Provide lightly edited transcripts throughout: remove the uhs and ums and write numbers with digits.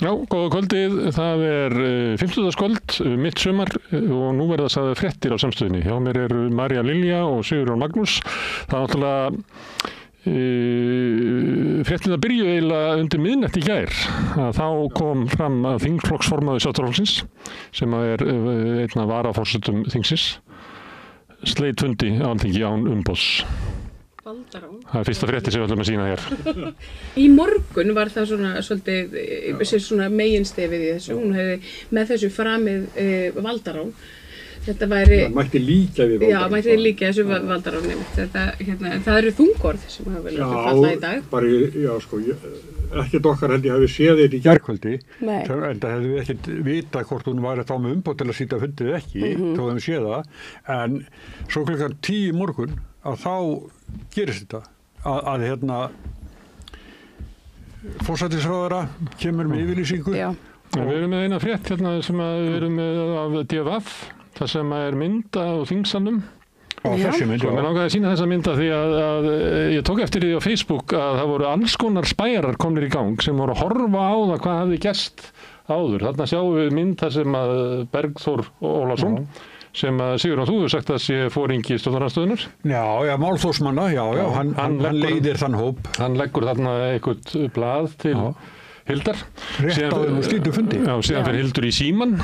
Já, góða kvöldið. Það 50. mitt sumar og nú verða sagði fréttir á samstöðinni. Hjá mér eru María Lilja og Sigurjón Magnús. Það náttúrulega fréttin að byrju eiginlega undir miðnætti í gær. Þá kom fram að þingflokksformaður Sjálfstæðisflokksins, sem einn af varaforsetum þingsins, sleit fundi á Alþingi án umboðs. Valdarán. Það fyrsta frétti sem við ætlum að sýna hér. Í morgun var það svona meginstefið í þessu. Hún hefði með þessu framið valdarán. Þetta væri... Það mætti líka við valdarán. Já, mætti líka þessu valdarán nefnt. Það eru þungorð sem hafa vel ekki falla í dag. Ekkert okkar held ég hafi séð þetta í gærkvöldi. Nei. En það hefði ekkert vita hvort hún var þá með umboð til að sýta fundið ekki, þó hefum séð það. En svo klukkan 10 morgun að þá gerist þetta að forsætisráðherra kemur með yfirlýsingu. Já. Við erum með eina frétt hérna sem við erum með af DFF, það sem er mynda á þingsalnum. Þessi mynd, Mér langaði að sýna þessa mynda því að ég tók eftir því á Facebook að það voru alls konar spæjarar komnir í gang sem voru að horfa á það hvað hafði gerst áður. Þarna sjáum við mynd þar sem að Bergþór Ólason, sem að Sigurjón, þú hefur sagt að sé foringi stjórnarandstöðunnar. Já, málþórsmanna, hann leiðir þann hóp. Hann leggur þarna eitthvað blað til Hildar. Rétt áður nú slítur fundi. Já, síðan fyrir Hildur í síman.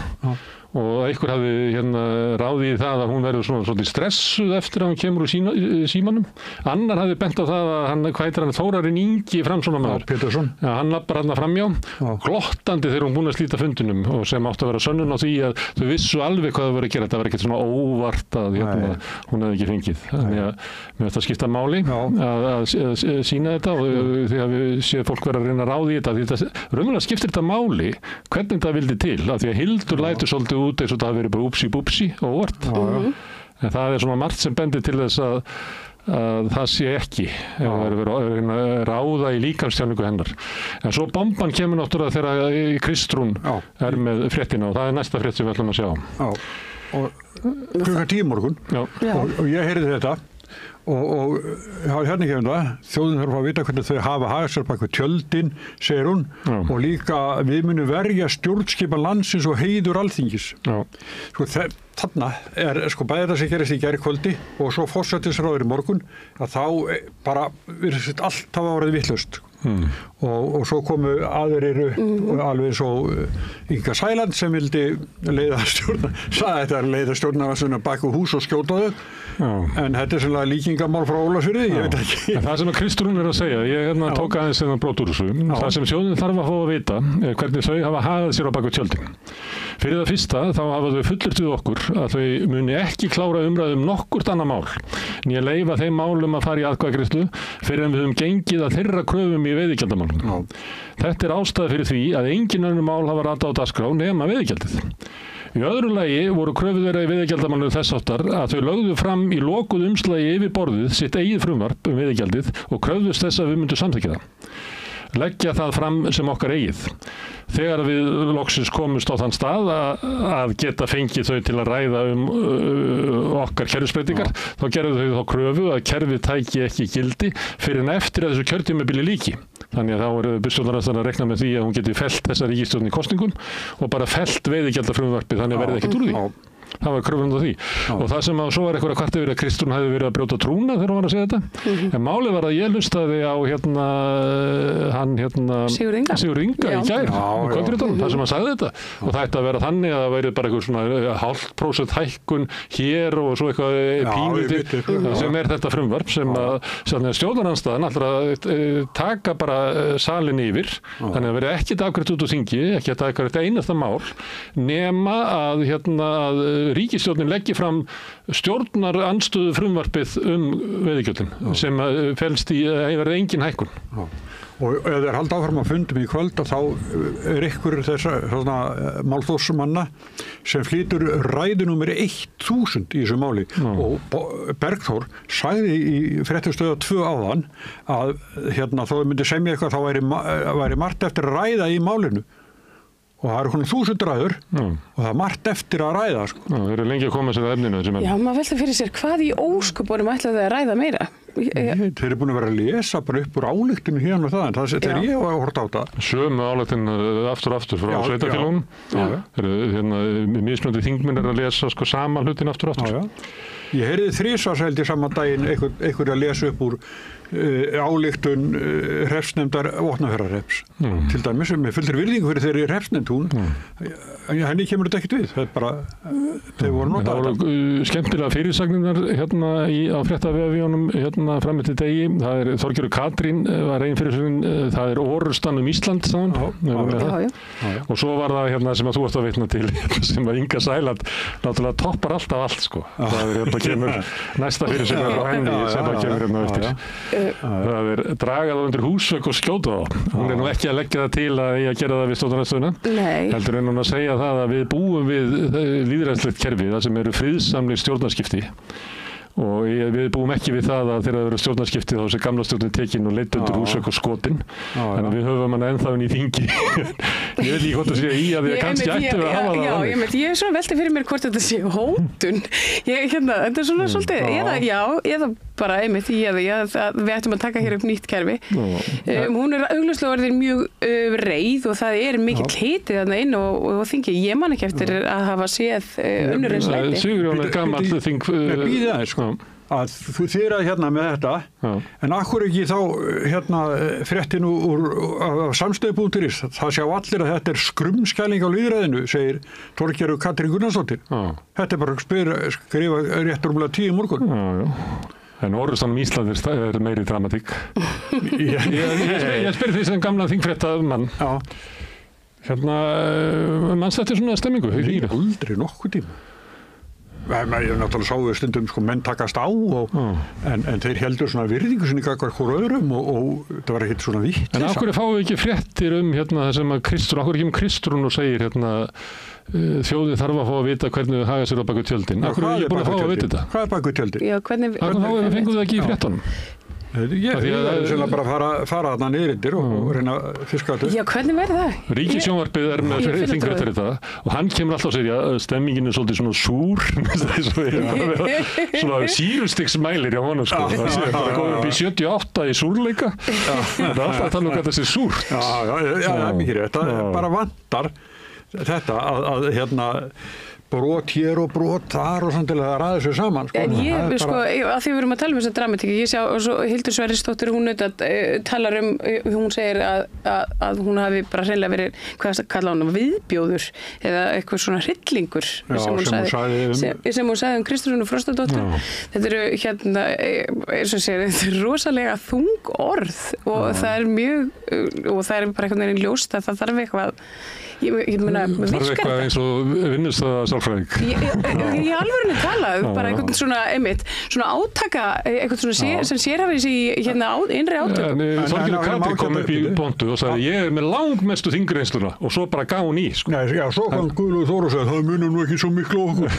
Og einhver hafði ráðið í það að hún verður svona stressuð eftir að hún kemur úr símanum. Annar hafði bent á það að hann Þórarinn Ingi Framsóknarmaður. Pétursson. Já, hann lappar þarna framjá, glottandi þegar hún búin að slíta fundinum og sem átti að vera sönnun á því að þau vissu alveg hvað þau voru að gera. Þetta var ekkert svona óvart að hún hefði ekki fengið. Þannig að mér þetta skipta máli að sýna þetta og því að við séum fólk vera að reyna að ráða í þetta. Raunverulega skiptir þetta máli hvernig það vildi til, af því að Hildur lætur svolítið út eins og það hafi verið bara úpsi óvart. En það er svona margt sem bendir til þess að það sé ekki ef það er að ráða í líkamstjáningu hennar. En svo bomban kemur náttúrulega þegar Kristrún er með fréttina og það er næsta frétt sem við ætlum að sjá. Og klukkan 10 morgun og ég heyrði þetta og hérna kemur það, þjóðin þarf að vita hvernig þau hafa hagað sér bak við tjöldin, segir hún, og líka við munum verja stjórnskipan landsins og heiður Alþingis. Þarna er bæði það sem gerist í gærkvöldi og svo forsætisráður í morgun að þá bara virðist allt hafa orðið vitlaust. Og svo komu aðrir alveg eins og Inga Sæland sem vildi leiða stjórnarandstæðina bak við hús og skjóta þau. En þetta er svona líkingamál frá Ólafsfirði, ég veit ekki. En það sem að Kristrún er að segja, ég tók aðeins þennan brot úr þessu. Það sem þjóðin þarf að fá að vita er hvernig þau hafa hagað sér á bak við tjöldin. Fyrir það fyrsta þá hafa þau fullyrt við okkur að þau muni ekki klára umræðum nokkurt annað mál, né leyfa þeim málum að fara í atkvæðagreiðslu fyrir en við höfum gengið að þeirra kröfum í veiðigjaldamálum. Þetta er ástæða fyrir því að engin önnur mál hafa ratað á dagskrá nema veiðigjaldið. Í öðru lagi voru kröfur þeirra í veiðigjaldamálinu þess áttar að þau lögðu fram í lokuð umslagi yfir borðið sitt eigið frumvarp veiðigjaldið og kröfðust þess að við myndum samþykkja það. Leggja það fram sem okkar eigið. Þegar við loksins komumst á þann stað að geta fengið þau til að ræða okkar kerfisbreytingar, þá gerðu þau þá kröfu að kerfið tæki ekki gildi fyrir en eftir að þessu kjörtímabili líki. Þannig að þá eru stjórnarandstaðan að rekna með því að hún geti fellt þessa ríkisstjórn í kosningum og bara fellt veiðigjaldafrumvarpið, þannig að verði ekkert úr því. Það var kröfun á því. Og það sem að svo var eitthvað kvart yfir að Kristrún hefði verið að brjóta trúna þegar hún var að segja þetta. En málið var að ég hlustaði á Sigurð Inga í gær í kvöldréttunum, þar sem hann sagði þetta. Og það ætti að vera þannig að það væri bara eitthvað svona 0,5% hækkun hér og svo eitthvað pínlítið sem er þetta frumvarp sem að stjórnarandstaðan ætlar að taka bara salinn yfir. Þannig að verði ekkert afgreitt út úr þingi, ekkert afgreitt einasta mál, nema að ríkisstjórnin leggi fram stjórnarandstöðu frumvarpið veiðigjöldin sem felst í að verði engin hækkun. Og ef þeir halda áfram að fundum í kvöld að þá er ykkur þessa málþórsmanna sem flytur ræðu númer 1000 í þessu máli og Bergþór sagði í fréttastöð 2 áðan að þó myndi semja eitthvað þá væri margt eftir að ræða í málinu. og það eru konar 1000 ræður og það er margt eftir að ræða sko. Þeir eru lengi að koma sér að efninu Já, maður velta fyrir sér, hvað í ósköpunum ætlaðu að ræða meira? Þeir eru búin að vera að lesa bara upp úr ályktinu hérna og það, en þegar ég var að horta á það sömu ályktinu aftur frá sveitarfélögunum hérna, mismunandi þingmenn að lesa sko sama hlutin aftur Ég heyrði þrisvarseldi saman daginn einhver að lesa upp úr ályktun hreppsnefndar Vopnafjarðarhrepps til dæmis með fullri virðingu fyrir þeirri hreppsnefnd henni kemur þetta ekkert við það er bara, þeir voru notað það voru skemmtilega fyrirsagninnar hérna á fréttavefinum hérna fram eftir degi, það er Þorgerður Katrín var ein fyrirsagnin, það er orustan Ísland og svo var það hérna sem að þú varst að vitna til sem að Inga Sæland náttúrulega toppar alltaf allt sko það er hérna kemur næsta fyrirsagnar frá henni sem að kemur hérna eftir það er dragað undir húsvegg og skjóta þá hún er nú ekki að leggja það til að ég að gera það við stjórnarandstöðuna heldur en hún að segja það að við búum við lýðræðislegt kerfi það sem eru friðsamlegir stjórnarskipti og við búum ekki við það að þegar það eru stjórnarskipti þá sé gamla stjórnin tekin og leitt undir húsvegg og skotin þannig að við höfum hana ennþá í þingi ég veit ekki hvort það sé í að við kannski ættum að hafa það ég er svona veltið fyrir mér hvort þetta sé hótun þetta er svona svolítið eða bara einmitt við ættum að taka hér upp nýtt kerfi hún er augljóslega orðin mjög reið og það er mikill hiti þarna inn og þingi, ég man ekki eftir að hafa séð önnur eins læti Sigurjón er gamall þing býðið aðeins sko að þú þýrað hérna með þetta en akkur ekki þá hérna fréttinu af samstöðu.is það sjá allir að þetta er skrumskæling á lýðræðinu, segir Þorgerður Katrín Gunnarsdóttir þetta er bara skrifa rétt rúmlega 10 morgun En orðustanum Ísland er meiri dramatík ég spyr því sem gamla þingfréttamann hérna manns þetta svona stemmingu aldrei nokkuð tíma ég náttúrulega sáu stundum sko menn takast á en þeir heldur svona virðingu sinni gagnvart hvor öðrum og það var ekkert svona vitt En af hverju fáum við ekki fréttir hérna það sem að Kristrún, af hverju kemur Kristrún og segir hérna þjóðin þarf að fá að vita hvernig þau haga sér á baku tjöldin af hverju er ég búin að fá að vita þetta? Hvað er baku tjöldin? Já, hvernig fengum við það ekki í fréttunum? Ég er sem að bara fara þarna niðurindir og reyna að fiska þetta Já, hvernig verður það? Ríkissjónvarpið er með þingrættir þetta og hann kemur alltaf að segja að stemmingin er svolítið svona súr svona sýrustiksmælir hjá honum sko það sé bara góður upp í 78 í súrleika það er alltaf að tala um hvað þessi súrt Já, mikið rétt, það bara vantar þetta að hérna brot hér og brot þar og svona til að ræða sér saman sko. En ég, sko, að því við erum að tala um þessa dramatík ég sjá, og svo Hildur Sverrisdóttir hún talar hún segir að hún hafi bara hreinlega verið, hvað kalla hún viðbjóður eða eitthvað svona hryllingur sem hún sagði Kristrúnu Frostadóttur þetta eru hérna þetta er rosalega þung orð og það er mjög og það er bara eitthvað ljóst að það þarf eitthvað ég meina, þarf eitthvað eins og vinnust það sálfræðing í alvörunni talað bara eitthvað svona, einmitt, svona átaka eitthvað svona sem sérhæfir sig í hérna innri átökum Þorgerður Katrín kom upp í pontu og sagði ég er með langmestu þingreysluna og svo bara gaf hún í sko. Já, svo kom Guðlaugur Þór og sagði það munum nú ekki svo miklu okkur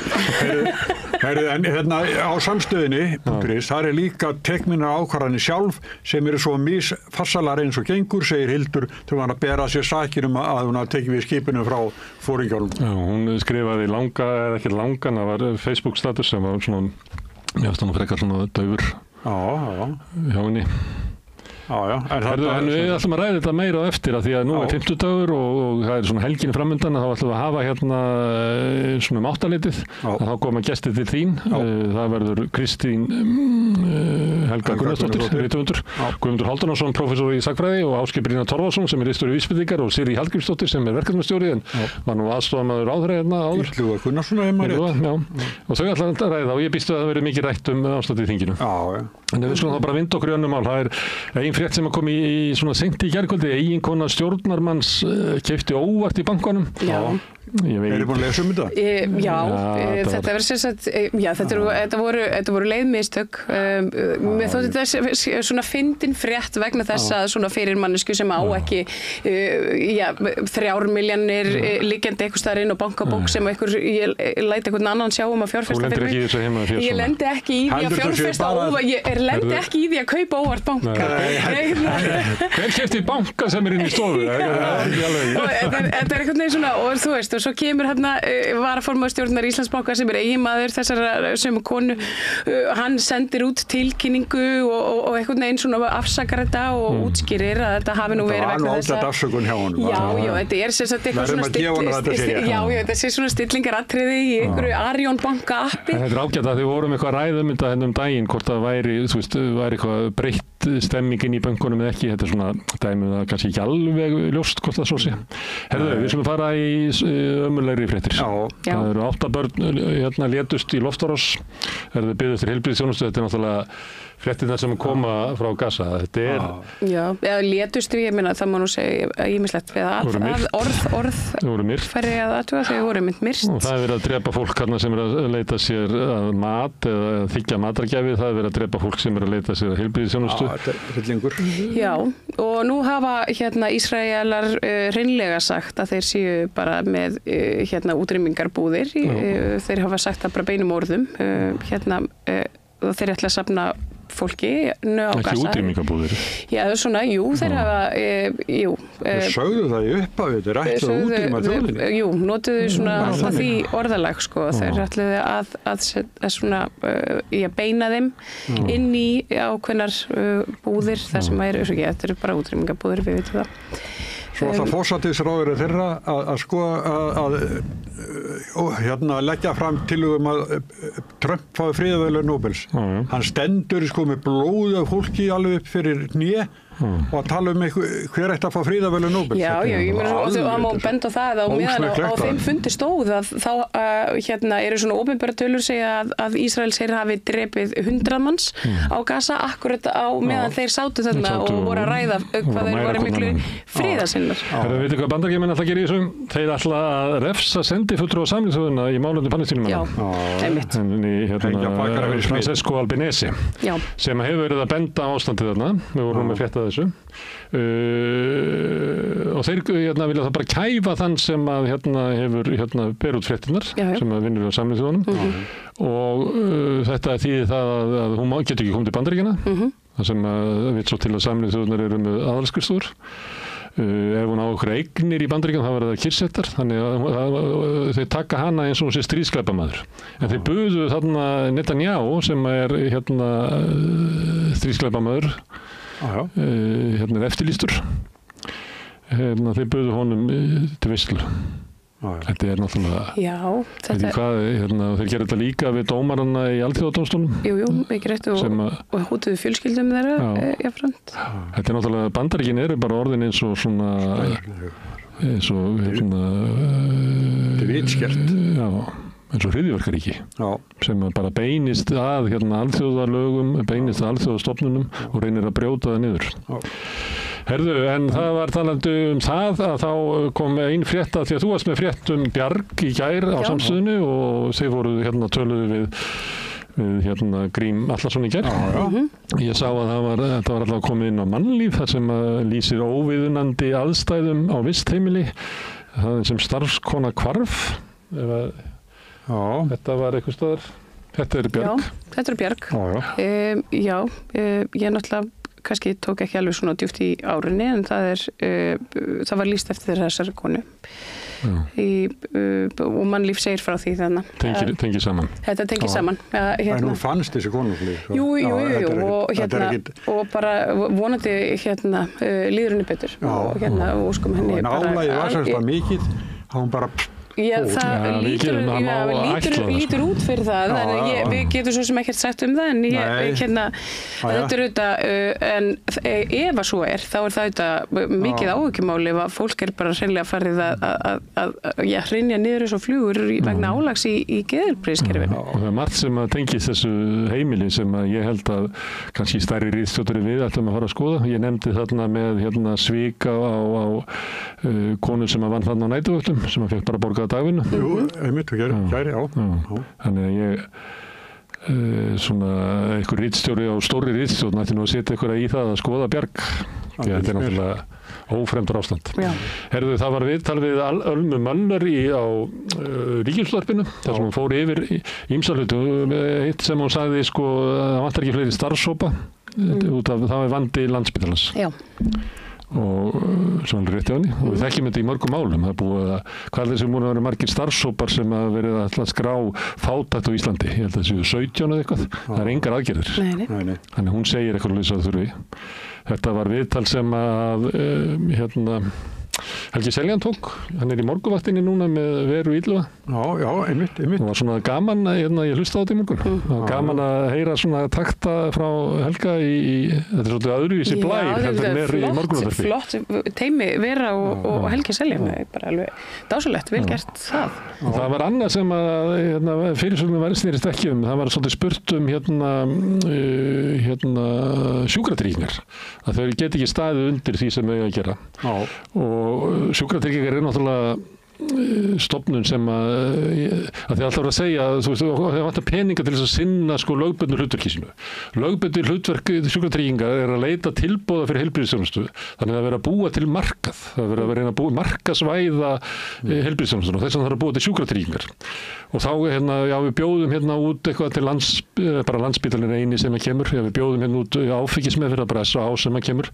en hérna á samstöðinni þar er líka teknina ákvarðanir sjálf sem eru svo misfarsalar eins og gengur, segir Hildur þegar hann að bera sér sakir að hún að tekið við skipinu frá foringjónum. Já, hún skrifaði langa, eða ekki langan, það var Facebook status sem var svona, ég veist hann frekar svona daufur hjá henni. En við ætlum að ræða þetta meira á eftir að því að nú er 50-dagur og það er svona helgin framöndan þá ætlum við að hafa hérna svona 8-leitið að þá koma gestir til þín það verður Kristín Helga Gunnarsdóttir rithöfundur, Guðmundur Halldórsson prófessor í sagnfræði og Ásgeir Brynjar Torfason sem er ritstjóri vísbendingar og Sirrí Hallgrímsdóttir sem er verkefnastjóri en var nú aðstofamaður ráðherra hérna áður og þau ætla að ræða og ég býst að það verður mikið rætt ástandið í þinginu. En við skulum þá bara vinda okkur í önnum mál. Það er ein frétt sem að kom í svona seint í gærkvöldi, eiginkona stjórnarmanns keypti óvart í bankanum. Eru búin að lesa um þetta? Já, þetta verður sem sagt, þetta voru leiðmistök, mér þótti þetta svona fyndin frétt vegna þess að svona fyrir mannesku sem á ekki 3 milljónir liggjandi eitthvað staðar inn á bankabók sem ég læti einhvern annan sjá að fjárfesta fyrir mig. Ég lendi ekki í því að fjárfesta ég lendi ekki í því að kaupa óvart banka. Hver keypti banka sem inn í stofu? Þetta einhvern veginn svona, og þú veist, og svo kemur varaformaður stjórnar Íslandsbanka sem eiginmaður þessara sömu konu, hann sendir út tilkynningu og einhvern veginn svona afsakar þetta og útskýrir að þetta hafi nú verið vegna þess að afsökun hjá honum. Já, þetta sem sagt eitthvað svona stillingaratriði í einhverju Arion banka appi. Þetta ágætt að þið vorum eitthvað ræðum þetta daginn, hvort það væri eitthvað breytt stemmingin í bönkunum eða ekki. Þetta svona dæmið að kannski ekki alveg ljóst hvort það svo sé. Herðu, við skulum fara í ömurlegri fréttir. Það eru 8 börn létust í loftárás. Herðu, biðu eftir heilbrigðisþjónustu. Þetta náttúrulega fréttirnar sem koma frá Gaza. Þetta Já, eða létust, ég meina það má nú segja ýmislegt við orð færri að athuga, þau voru myrst. Og það verið að drepa fólk sem að leita sér að mat eða þiggja matargjafi. Það verið að drepa fólk sem að leita sér að heilbrigðisþjónustu. Þetta hryllingur. Já, og nú hafa Ísraelar hreinlega sagt að þeir séu bara með útrýmingarbúðir. Þeir hafa sagt það bara beinum orðum. Og þeir ætla að safna fólki á Gaza. Ekki útrýmingarbúðir? Já, svona, jú, þeir hafa, jú. Þeir sögðu það í upphafi, þeir ætlaðu að útrýma þjóðinni. Jú, notuðu svona alltaf því orðalag, sko. Þeir ætlaðu að svona, beina þeim inn í ákveðnar búðir, það sem þetta eru bara útrýmingarbúðir, við veitum það. Svo það forsætisráðherra þeirra að skoða að leggja fram tillögum að Trump fái friðarverðlaun Nóbels. Hann stendur með blóð af fólki alveg upp fyrir hné og að tala hver ætti að fá friðarverðlaun Nóbels. Já, ég meina, og það má benda á það að meðan á þeim fundi stóð að þá eru svona opinbera tölur segja að Ísraelsher hafi drepið 100 manns á Gaza akkurat á meðan þeir sátu þarna og voru að ræða hvað þeir voru miklu friðarsinnar. Það veitu hvað Bandaríkjamenn ætla að gera í þessu? Þeir ætla að refsa sendifulltrúa Sameinuðu þjóðanna í málefnum Palestínumanna. Já, einmitt. Francesco Albanese sem hefur verið að benda ástandið þarna. Við vorum með frétta þessu. Og þeir vilja það bara kæfa þann sem að hefur ber út fréttirnar sem að vinnur á Sameinuðu þjóðunum og þetta þýðir það að hún getur ekki komið til Bandaríkjanna það sem vill svo til að Sameinuðu þjóðunar eru með aðalskrifstofur. Ef hún á okkur eignir í Bandaríkjunum þá verða það kyrrsettar, þannig að þeir taka hana eins og hún sé stríðsglæpamaður. En þeir buðu þarna Netanyahu sem er stríðsglæpamaður, eftirlýstur. Þeir buðu honum til veislu. Þetta er náttúrulega... Já, þetta... þeir gerðu þetta líka við dómarana í Alþjóðadómstólnum. Jú, ekki rétt og hótuðu fjölskyldum þeirra jafnframt. Þetta er náttúrulega, Bandaríkin eru bara orðin eins og svona... eins og þetta er vitskert. Já, eins og hryðjuverkaríki. Sem bara beinist að alþjóðalögum, beinist að alþjóðastofnunum og reynir að brjóta það niður. Herðu, en það var talandi það að þá kom ein frétta því að þú varst með frétt Bjarg í gær á Samstöðinni og þeir voru töluðu við Grím Allarsson í gær. Ég sá að þetta var alltaf komið inn á Mannlíf þar sem lýsir óviðunandi aðstæðum á vistheimili það sem starfskona hvarf. Þetta var eitthvað staðar. Þetta er Bjarg. Já, þetta er Bjarg. Ég náttúrulega kannski tók ekki alveg svona djúpt í árinni en það var lýst eftir þessari konu og Mannlíf segir frá því þannig. Tengir saman. Þetta tengir saman. En hún fannst þessi konu? Jú, og bara vonandi líður henni betur og óskum henni bara... En álagið var sérst mikið, hún bara... Já, það lítur út fyrir það, en við getum svo sem ekkert sagt það, en þetta er auðvitað, en ef að svo þá er það auðvitað mikið áhyggjumáli ef að fólk er bara hreinlega farið að hrynja niður eins og flugur vegna álags í geðheilbrigðiskerfinu. Og það er margt sem að tengist þessu heimili sem að ég held að kannski stærri ritstjóri við ætlum að fara að skoða. Ég nefndi þarna með svika á konu sem að vann þarna á næturvöktum sem að fekk bara borgað dagvinnu. Jú, einmitt og gæri, já. Þannig að svona einhver ritstjóri á stóri ritstjórn ætti nú að setja einhverja í það að skoða Bjarg. Því þetta náttúrulega ófremdur ástand. Herðu, það var viðtal við Ölmu Möller á Ríkisútvarpinu, þar sem hún fór yfir ýmsa hluti. Eitt sem hún sagði, sko, það vantar ekki fleiri starfshópa, út af það vandi Landspítalans. Já. Og svona rétti á henni og við þekkjum þetta í mörgum málum. Það er búið að, hvað er þessi múin að vera margir starfshópar sem að verið að skrá fátækt á Íslandi. Ég held að það séu 17 eða eitthvað. Það er engar aðgerðir. Nei. Þannig hún segir eitthvað lýs að þurfi. Þetta var viðtal sem að Helgi Seljan tók, hann í morgunvaktinni núna með Veru Ílluga. Já, einmitt. Það var svona gaman, ég hlusta á þetta í morgun. Það var gaman að heyra svona takta frá Helga þetta er svolítið öðruvísi blær heldur en í morgunvaktinni. Flott teimi Vera og Helgi Seljan, bara alveg dásalegt, vel gert það. Það var annað sem að fyrirsögnum væri snýrist ekki það var svolítið spurt sjúkratryggingar. Að þau get ekki staðið undir því sem þau að gera. Og sjúkratryggingar náttúrulega stofnun sem að því alltaf að segja þú veist, það vantar peninga til þess að sinna sko lögbundnu hlutverki sínu. Lögbundnu hlutverk sjúkratryggingar er að leita tilboða fyrir heilbrigðisþjónustu, þannig að vera að búa til markað, það vera að reyna að búa markaðsvæða heilbrigðisþjónustuna og þess að það er að búa til sjúkratryggingar. Og þá við bjóðum út eitthvað til bara Landspítalinn eini sem að kemur, við bjóðum út áfengismeðferð bara SAH sem að kemur.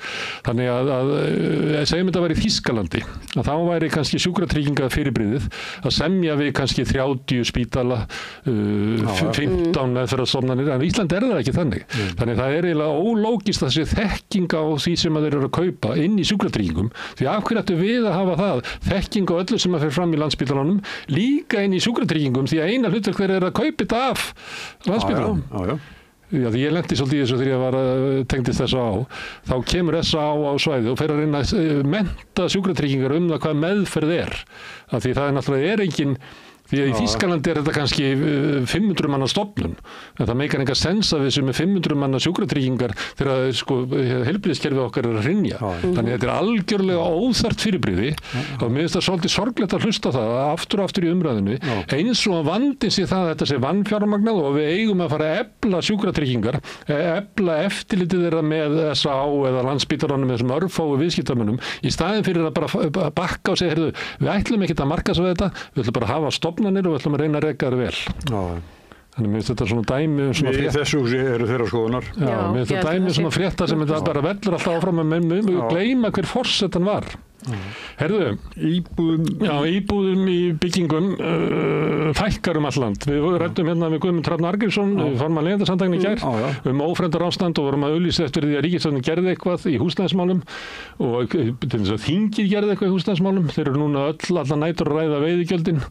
Þannig að segjum þetta væri í Þýskalandi, að þá væri kannski sjúkratrygginga fyrirbrigðið að semja við kannski 30 spítala, 15 meðferðarstofnanir, en Ísland er það ekki þannig. Þannig það er eiginlega ólógist að þessi þekking á því sem að þeir eru að kaupa inn í sjúkratryggingum, því af hverju ættu við að hafa það þekking á öllu sem að fer fram í Landspítalanum líka inn í sjúkratryggingum, því að eina hlutverk þeir eru að kaupa þetta af Landspítalanum. Já, því ég lenti svolítið í þessu þegar ég var tengdist SAH, þá kemur SAH á svæði og fer að reyna að mennta sjúkratryggingar það hvað meðferð er. Af því það náttúrulega engin, því að í Þýskalandi er þetta kannski 500 manna stofnun, en það meikar enga sens að við sem er 500 manna sjúkratryggingar þegar sko heilbrigðiskerfið okkar er að hrynja. Þannig að þetta er algjörlega óþarft fyrirbrigði og mér finnst það svolítið sorglegt að hlusta það aftur og aftur í umræðinu, eins og að vandinn sé það að þetta sé vanfjármagnað og við eigum að fara að efla sjúkratryggingar, efla eftirlitið þeirra með SAH eða Landspítalanum með þessum örfáu viðskiptamönnum í staðinn fyrir að bara bakka og segja, við ætlum ekkert að markaðsvæða þetta, við ætlum bara að hafa stofnanir og við ætlum að reyna að reka það vel. Þannig mér finnst þetta svona dæmi svona frétta. Í þessu eru þeirra skoðunar. Já, mér finnst þetta dæmi svona frétta sem þetta bara vellur alltaf áfram að gleyma hver forsetan var. Herðu, íbúðum í byggingum fækkar all land. Við ræddum við Guðmund Hrafn Arngrímsson, formann Leigjendasamtakanna í gær, ófremdar ástand og vorum að auglýsa eftir því að ríkisstjórnin gerði eitthvað í húsnæðismálum og til þess að þingið gerði eitthvað í húsnæðismálum. Þeir eru núna allar nætur að ræða veiðigjöldin.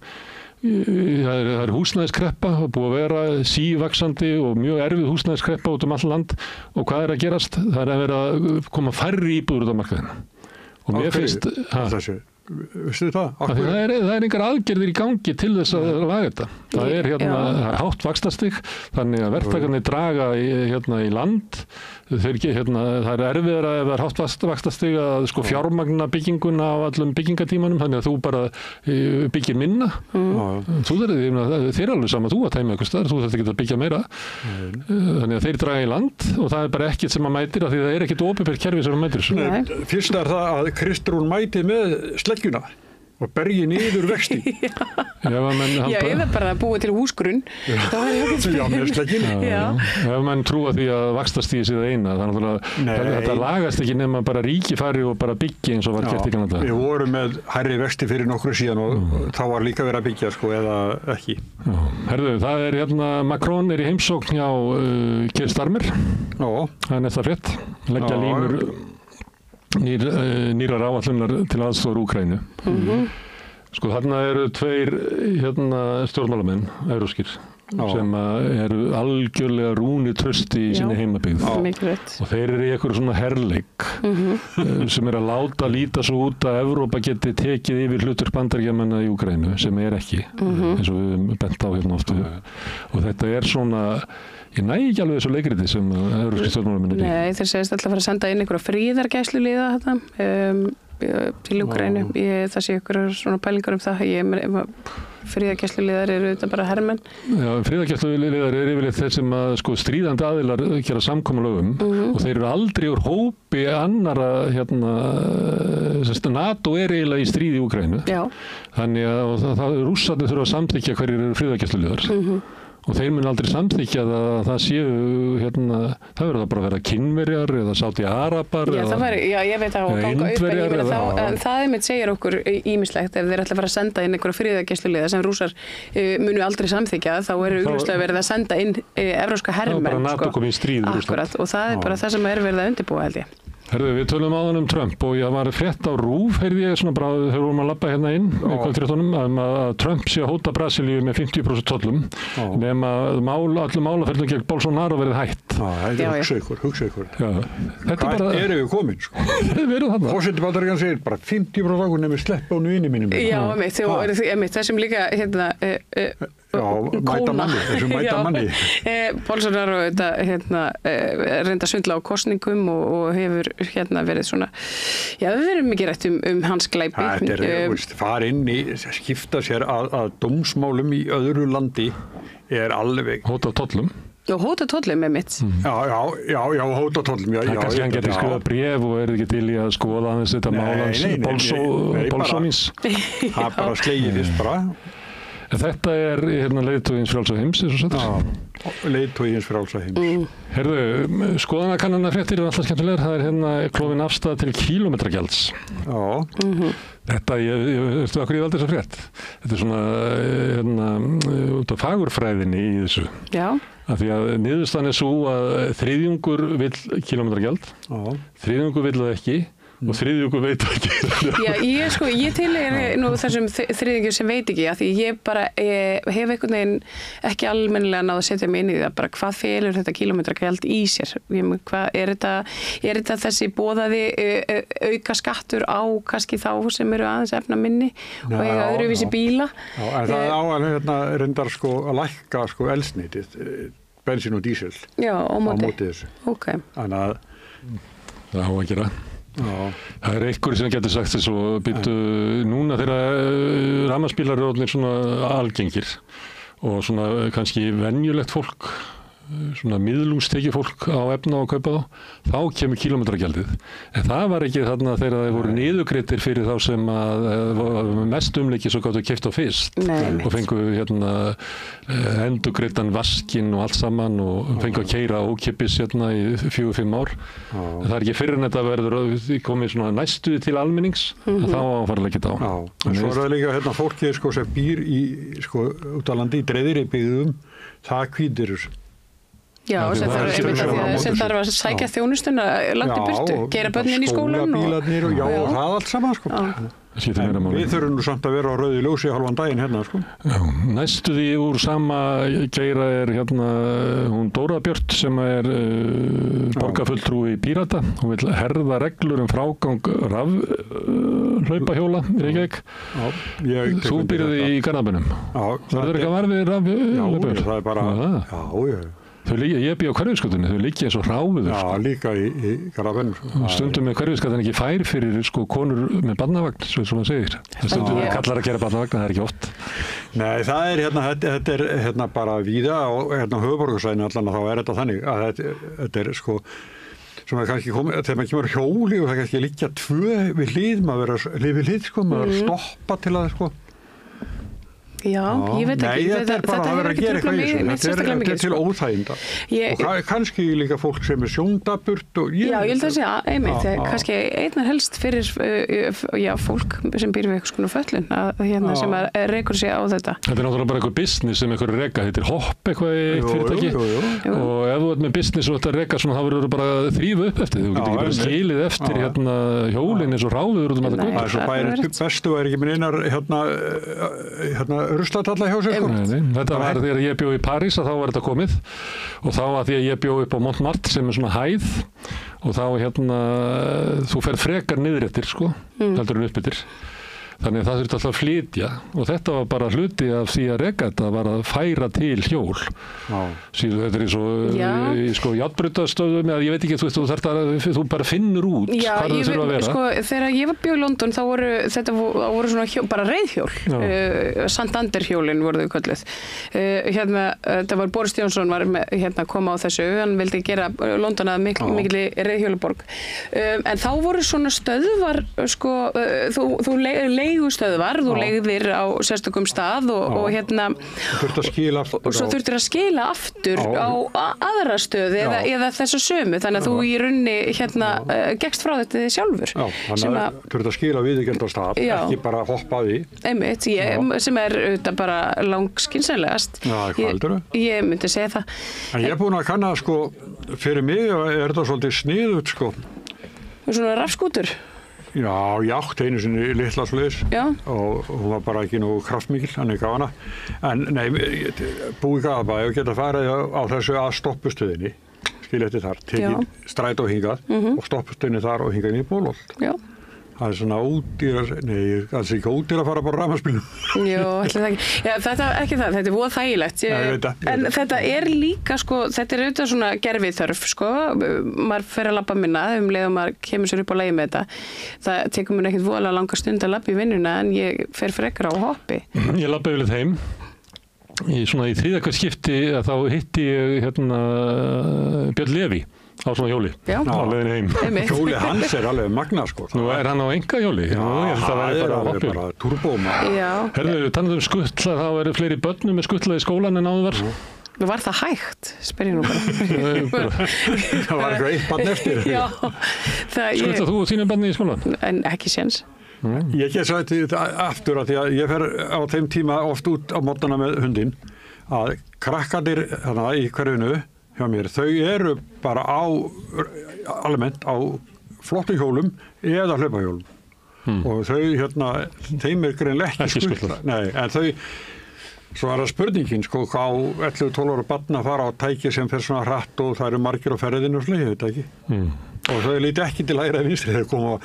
Það er húsnæðiskreppa og búið að vera sívaxandi og mjög erfið húsnæðiskreppa út all land og hvað er að gerast? Það er að vera að koma færri íbúður út á markaðinu. Og mér finnst Vistu það? Það er engar aðgerðir í gangi til þess að laga þetta. Það er hátt vaxtastig, þannig að verktakarnir draga í land. Það er erfiðara ef það er hátt vaxtastig að fjármagna bygginguna á allum byggingatímanum, þannig að þú bara byggir minna. Þeir er alveg sama, þú að tæma eitthvað staðar, þú þarft ekki að byggja meira. Þannig að þeir draga í land og það er bara ekkert sem að mætir, af því það er ekkert opinbert kerfi sem að mætir. Fyrst er það að Kristrún mæti með sleggjuna og bergi niður vexti. Eða bara að búa til húsgrunn. Með sleggjuna. Ef mann trúa því að vaxtastíði séð eina, þannig að þetta lagast ekki nema bara ríki fari og bara byggja eins og var gert í Kanada. Við vorum með hærri vexti fyrir nokkru síðan og þá var líka verið að byggja eða ekki. Herðu, það er Macron er í heimsókn hjá Keir Starmer. Það er næsta frétt. Leggja línur nýrar áætlunar til aðstoðar Úkraínu. Þarna eru tveir stjórnmálamenn, evrópskir, sem eru algjörlega rúnir trausti í sinni heimabyggð. Og þeir eru í eitthvað svona herleik sem er að láta líta svo út að Evrópa geti tekið yfir hlutverk Bandaríkjamanna í Úkraínu, sem er ekki, eins og við höfum bent á ofta. Og þetta er svona Ég næ ekki alveg þessu leikriti sem evrópski stjórnmálamenn Nei, þeir segist alltaf að fara að senda inn einhverja fríðargæsluliða þetta. til Úkraínu. Það sé ykkur svona pælingar það. Friðargæsluliðar eru auðvitað bara hermenn. Já, friðargæsluliðar eru yfirleitt þeir sem að stríðandi aðilar gera samkomulögum og þeir eru aldrei úr hópi annara NATO eiginlega í stríði í Úkraínu. Já. Þannig að Rússarnir þurfa að samþykkja hverjir eru friðargæsluliðar. Og þeir mun aldrei samþykja að það séu það verður það bara að vera Kínverjar eða Sádi-Arabar eða ég veit að Indverjar en það einmitt segir okkur ýmislegt ef þeir ætla að fara að senda inn einhverja friðargæsluliða sem Rússar munu aldrei samþykja þá eru augljóslega verið að senda inn evrópska hermenn bara NATO komið í stríð akkurat og það bara það sem verið að undirbúa held ég. Herðu, við tölum áðan Trump og ég var frétt á RÚV, heyrði ég svona bara þegar vorum að labba hérna inn í kvöldfréttunum að Trump sé að hóta Brasilíu með 50% tollum nema öllum málaferðum gegn Bolsonaro verið hætt. Hugsa ykkur. Hvað eru við komin? Við erum þarna. Forseti Bandaríkjanna segir bara 50% águr nefnir sleppa á vini mínum. Já, þessum líka mæta manni. Bolsonaro reynda svindla á kosningum og hefur verið svona það verður mikið rætt hans glæpi. Fara inn í skipta sér að dómsmálum í öðru landi alveg hóta tollum. Já, hóta tollum með mitt. Já, hóta tollum. Það kannski hann getur skrifað bréf og ekki til í að skoða aðeins þetta mál Bolsonís. Það bara slegið þess bara. Þetta leiðtogi hins frjálsa heims, eins og settur. Leiðtogi hins frjálsa heims. Herðu, skoðanakannanafréttir eru alltaf skemmtilegar. Það klofin afstæða til kílómetragjalds. Já. Þetta, veistu okkur ég valdi þessa frétt? Þetta svona, út af fagurfræðinni í þessu. Já. Af því að niðurstaðan svo að þriðjungur vill kílómetragjald, þriðjungur vill það ekki. Og þriðjungur veit ekki. Já, ég tilheyri nú þessum þriðjungur sem veit ekki, af því ég bara hef einhvern veginn ekki almennilega náð að setja mig inn í það, bara hvað felur þetta kílómetragjald í sér? Er þetta þessi boðaði auka skattur á kannski þá sem eru aðeins efna minni og eiga öðruvísi bíla? Já, en það á að reyndar að lækka eldsneytið, bensín og dísil á móti þessu. Okay. Þannig að það á að gera. Það einhverju sem getur sagt þess og byrju núna þegar rafmagnsbílar eru orðnir svona algengir og svona kannski venjulegt fólk svona miðlungstekið fólk á efna og kaupa þá kemur kílómetragjaldið en það var ekki þarna þegar þeir voru niðurgreiddir fyrir þá sem að mest umleikið svo gáttu keypt á fyrst og fengu endurgreiddan vaskinn og allt saman og fengu að keyra ókeypis í 4-5 ár það ekki fyrir en þetta verður komið svona næstu til almennings þá áfarlega ekki á en svo er það líka fólkið sem býr í út á landi í dreifðri byggðum það hvítir Já, sem þarf að sækja þjónustuna langt í burtu, gera börnin í skólan skólabílarnir og það allt saman við þurfum nú samt að vera á rauðu ljósi halvan daginn Já, næstu því úr sama geira hún Dóra Björt sem borgarfulltrúi Pírata hún vill herða reglur frágang hlaupahjóla í Reykjavík þú byrjuði í Garðabænum það er ekki að varfið rafhlaupahjól það er bara Ég bý á Hverfisgötunni, þau liggja eins og hráfiður. Já, líka í Garðabænum. Stundum með Hverfisgötan ekki fær fyrir konur með barnavagn, svo maður segir. Stundum með kallar að gera barnavagn, það er ekki oft. Nei, það er þetta er bara víða og höfuðborgarsvæðinu allan þá er þetta þannig að þetta er sem að kannski þegar maður kemur hjóli og það kannski liggja tvö við hlið, maður verður stoppa til að Já, ég veit ekki. Þetta er bara að vera að gera eitthvað í þessu. Þetta er til óþæginda. Og kannski líka fólk sem sjóndaburt og Já, ég held að segja, einmitt, kannski einnar helst fyrir fólk sem býr við eitthvað svona föllun sem rekur sig á þetta. Þetta er náttúrulega bara eitthvað business sem eitthvað reka, þetta er hopp eitthvað í eitt fyrirtæki og ef þú ert með business og þetta reka svona þá verður þú bara að þrífa upp eftir þú getur ekki bara skilið eftir hjólinn eins og ráður út þetta góð. Það er svo bestu er ekki minn einar ruslatalla hjá sér Þetta var þegar ég bjó í París að þá var þetta komið og þá að því að ég bjó upp á Montmartre sem er svona hæð og þá þú fer frekar niður eftir heldur en upp eftir Þannig að það þurfti alltaf að flytja og þetta var bara hluti af því að reka þetta var að færa til hjól. Síðan þetta eins og í sko járnbrautastöðum eða ég veit ekki, þú bara finnur út hvað það þurfa að vera. Sko, þegar ég var bjóð í London þá voru svona bara reiðhjól, Santander-hjólin voru þau kölluð. Það var Boris Johnson var koma á þessu, hann vildi gera London að mikilli reiðhjólaborg. En þá voru svona stöðvar, sko, þú leigustöðvar, þú leigðir á sérstökum stað og svo þurftir að skila aftur á aðra stöð eða þessa sömu, þannig að þú í runni gekkst frá þetta þið sjálfur. Já, þannig að þurftir að skila viðurkennt á stað, ekki bara hoppa að því. Einmitt, sem auðvitað bara langskynsamlegast. Já, hvað heldur þau? Ég myndi segja það. En ég er búin að kanna, sko, fyrir mig þetta svolítið sniðugt, sko. Svona rafskútur? Já, ég átti einu sinni litla svoleiðis og hún var bara ekki nógu kraftmikil, þannig gaf hana. En nei, búið Garðabæ og geta farið á þessu að stoppustöðinni, skilja þar, tekið strætó hingað og stoppustöðinni þar og hingað inn í Bólholt. Já. Það er svona það er ekki ódýr að fara bara á rafmagnsbílnum. Jú, ætli það ekki. Já, þetta ekki það, þetta er voða þægilegt. En þetta er líka, sko, þetta er auðvitað svona gerviþörf, sko. Maður fer að labba minna leið og maður kemur sér upp á leið með þetta. Það tekur mér ekkert voðalega langa stund að labba í vinnuna en ég fer frekar á hoppi. Ég labba yfirleitt heim. Í þriðja hvert skipti að þá hitti ég Björn Leví á svona hjóli á leiðinni heim. Hjóli hans er alveg magna, sko. Nú er hann á enga hjóli. Það er bara turbóma. Herðu, talandi skutla, þá eru fleiri börnum með skutla í skólan en áður var. Var það hægt? Spyr ég nú bara. Það var eitthvað eitt barn eftir. Skutla þú þínu barni í skólan? En ekki séns. Ég get svo aftur að því að ég fer á þeim tíma oft út á mótnana með hundinn að krakkarnir í hverfinu hjá mér, þau eru bara almennt á flottum hjólum eða hlaupahjólum og þau þeim er greinlega ekki skutla. Nei, en þau svo er það spurningin, sko, á 11-12 ára barn að fara á tæki sem fer svona hratt og það eru margir á ferðinu og slið, ég veit ekki. Og þau líti ekki til hægri vinstri þegar koma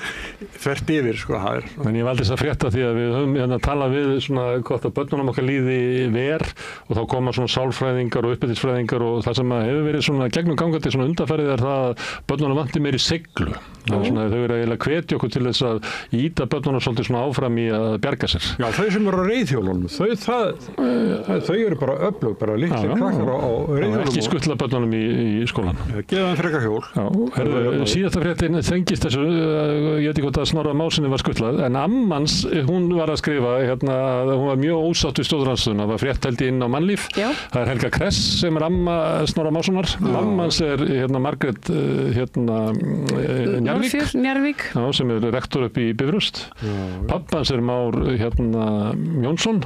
þvert yfir, sko. En ég valdi þess að frétta því að við höfum talað við svona hvort að börnunum okkar líði ver og þá koma svona sálfræðingar og uppeldisfræðingar og það sem hefur verið svona gegnum gangandi svona undanfarið er það að börnunum vanti meiri seglu. Svona, þau eru eiginlega hvetja okkur til þess að ýta börnunum svolítið svona áfram í að bjarga sér. Já, þau sem eru á reiðhjólunum, þau eru bara öflug, bara litlir krakkar á reiðhjólunum. Ekki skutla börnunum í skólan. Geða þeim frekar hjól. Síðasta fréttin þengist þessu, ég veit ekki hvort að Snorra Másinni var skutlað, en ammans, hún var að skrifa, að hún var mjög ósátt við stjórnarandstöðuna, það var frétt held inn á Mannlíf. Já. Það er Helga Kress sem er amma Snorra Másonar, ammans er Margrét Njarðvík, sem er rektor upp í Bifröst. Pappans er Már Jónsson,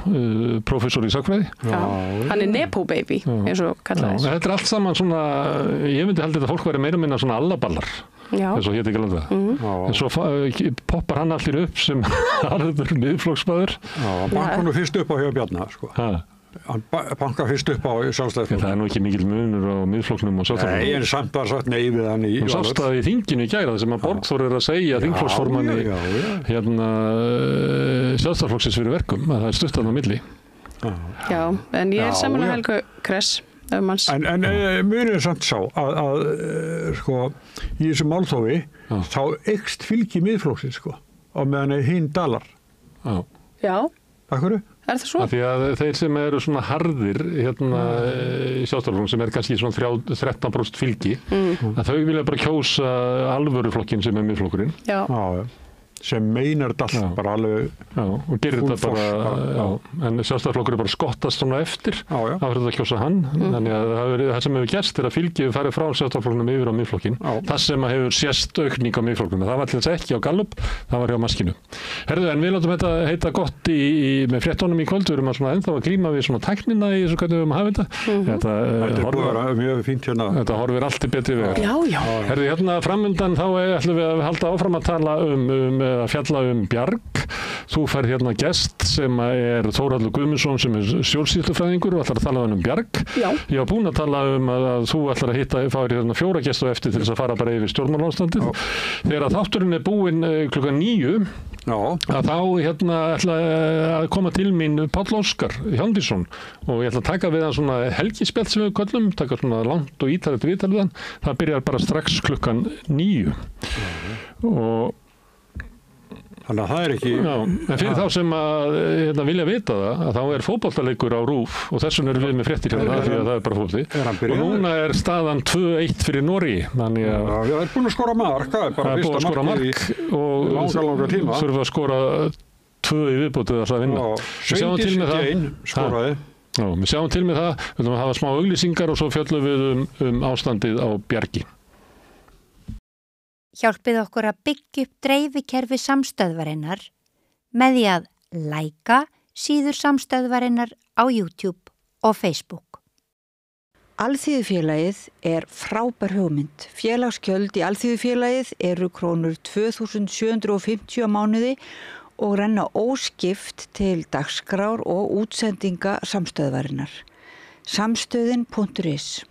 prófessor í sagnfræði. Hann er Nepo baby, eins og kallaði. Þetta er allt saman svona, ég myndi held að fólk væri meira minna svona allaballar. Eins og hétt ekki landa. En svo poppar hann allir upp sem harður miðflokksmaður. Hann bankar nú fyrst upp á hjá Bjarna, sko. Hann bankar fyrst upp á Sjálfstæðisflokknum. Það er nú ekki mikill munur á miðflokknum og Sjálfstæðisflokknum. Nei, en samt var sagt nei við hann í... Þú sást það í þinginu í gæra sem að Borgþór er að segja þingflokksformanni Sjálfstæðisflokksins fyrir verkum, að það er stutt þarna á milli. Já, en ég er samanlega Helgu Kress. En munið er samt sá að sko, í þessu málþófi þá eykst fylgi miðflokksins, sko, á meðan hinn dalar. Já. Akkur? Er það svo? Því að þeir sem eru svona harðir í Sjálfstæðisflokknum sem er kannski svona 13% fylgi, að þau vilja bara kjósa alvöruflokkin sem er miðflokkurinn. Já. Sem meinar þetta allt bara alveg og gerir þetta bara en Sjálfstæðisflokkur er bara skottast svona eftir þá fyrir þetta að kjósa hann þannig að það sem hefur gerst er að fylgið farið frá Sjálfstæðisflokknum yfir á miðflokkin það sem hefur sést aukning á miðflokknum það var til þess ekki á Gallup, það var hjá Maskínu Herðu, en við látum þetta heita gott með fréttunum í kvöld, við erum að svona ennþá að glíma við svona tæknina í þessu hvernig við höfum að hafa þetta mjög fínt hérna þetta horfir allt í betri vegar Herðu, hérna framundan þá ætlum við að halda áfram að tala að fjalla Bjarg. Þú fær hérna gest sem er Þórhallur Guðmundsson sem er stjórnsýslufræðingur og ætlar að tala Bjarg. Já. Ég var búinn að tala að þú ætlar að fá hérna 4 gesta eftir til þess að fara bara yfir stjórnmálaástandið. Þegar þátturinn er búinn klukkan 9 að þá ætla að koma til mín Páll Óskar Hjálmtýsson og ég ætla að taka við hann svona helgispjall sem við köllum, taka svona langt og ítarlegt viðtal við hann. Það byrjar bara strax klukkan 9 og þannig að það ekki... Já, en fyrir þá sem að vilja vita það, að þá fótboltaleikur á RÚV og þessum við með fréttir hérna því að það bara fótbolti. Og núna staðan 2-1 fyrir Noregi. Þannig að... Já, það búin að skora mark, það bara fyrsta mark í langa tíma. Þurfa að skora 2 í viðbótið að vinna. Við sjáum til með það. Skoraði. Já, við sjáum til með það. Við ætlum að hafa smá auglýsingar og svo fjöllum við ástandið á Bjargi. Hjálpið okkur að byggja upp dreifikerfi samstöðvarinnar með því að læka síður samstöðvarinnar á YouTube og Facebook. Alþýðufélagið frábær hugmynd. Félagsgjöld í Alþýðufélagið eru krónur 2.750 á mánuði og renna óskipt til dagskrár og útsendinga samstöðvarinnar. Samstöðin.is.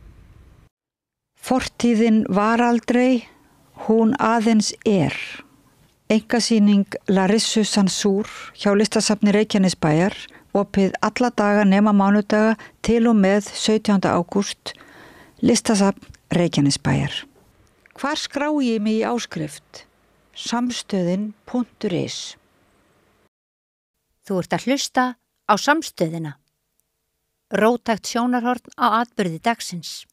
Fortíðin var aldrei, hún aðeins Einkasýning Larissu Sansúr hjá Listasafni Reykjanesbæjar, opið alla daga nema mánudaga til og með 17. ágúst, Listasafn Reykjanesbæjar. Hvar skrái ég mig í áskrift? Samstöðin.is. Þú ert að hlusta á Samstöðina. Róttækt sjónarhorn á atburði dagsins.